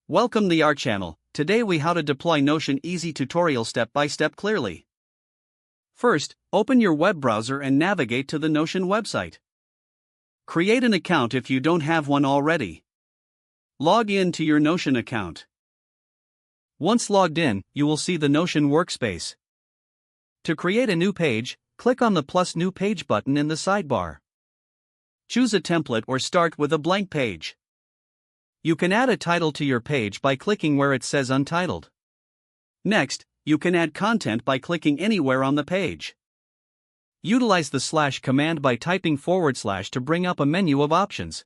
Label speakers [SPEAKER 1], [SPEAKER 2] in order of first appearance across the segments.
[SPEAKER 1] Welcome to our channel. Today we how to deploy Notion easy tutorial step by step clearly. First, open your web browser and navigate to the Notion website. Create an account if you don't have one already. Log in to your Notion account. Once logged in, you will see the Notion workspace. To create a new page, click on the plus new page button in the sidebar. Choose a template or start with a blank page. You can add a title to your page by clicking where it says Untitled. Next, you can add content by clicking anywhere on the page. Utilize the / command by typing / to bring up a menu of options.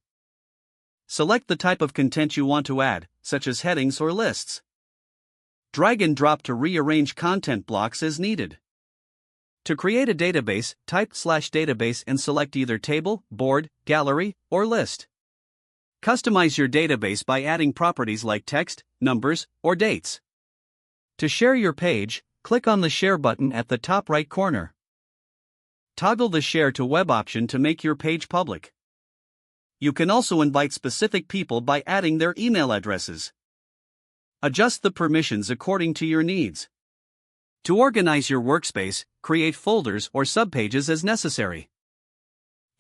[SPEAKER 1] Select the type of content you want to add, such as headings or lists. Drag and drop to rearrange content blocks as needed. To create a database, type /database and select either table, board, gallery, or list. Customize your database by adding properties like text, numbers, or dates. To share your page, click on the Share button at the top right corner. Toggle the Share to Web option to make your page public. You can also invite specific people by adding their email addresses. Adjust the permissions according to your needs. To organize your workspace, create folders or subpages as necessary.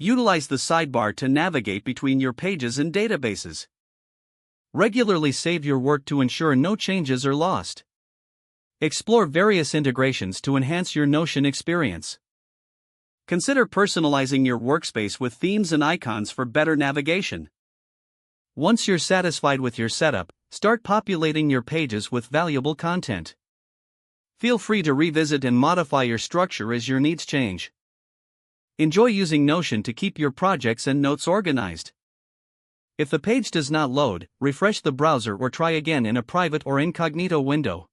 [SPEAKER 1] Utilize the sidebar to navigate between your pages and databases. Regularly save your work to ensure no changes are lost. Explore various integrations to enhance your Notion experience. Consider personalizing your workspace with themes and icons for better navigation. Once you're satisfied with your setup, start populating your pages with valuable content. Feel free to revisit and modify your structure as your needs change. Enjoy using Notion to keep your projects and notes organized. If the page does not load, refresh the browser or try again in a private or incognito window.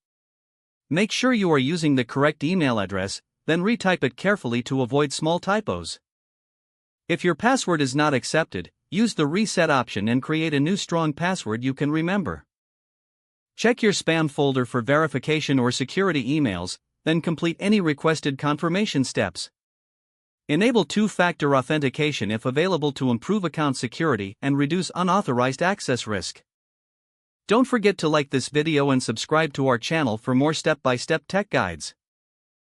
[SPEAKER 1] Make sure you are using the correct email address, then retype it carefully to avoid small typos. If your password is not accepted, use the reset option and create a new strong password you can remember. Check your spam folder for verification or security emails, then complete any requested confirmation steps. Enable two-factor authentication if available to improve account security and reduce unauthorized access risk. Don't forget to like this video and subscribe to our channel for more step-by-step tech guides.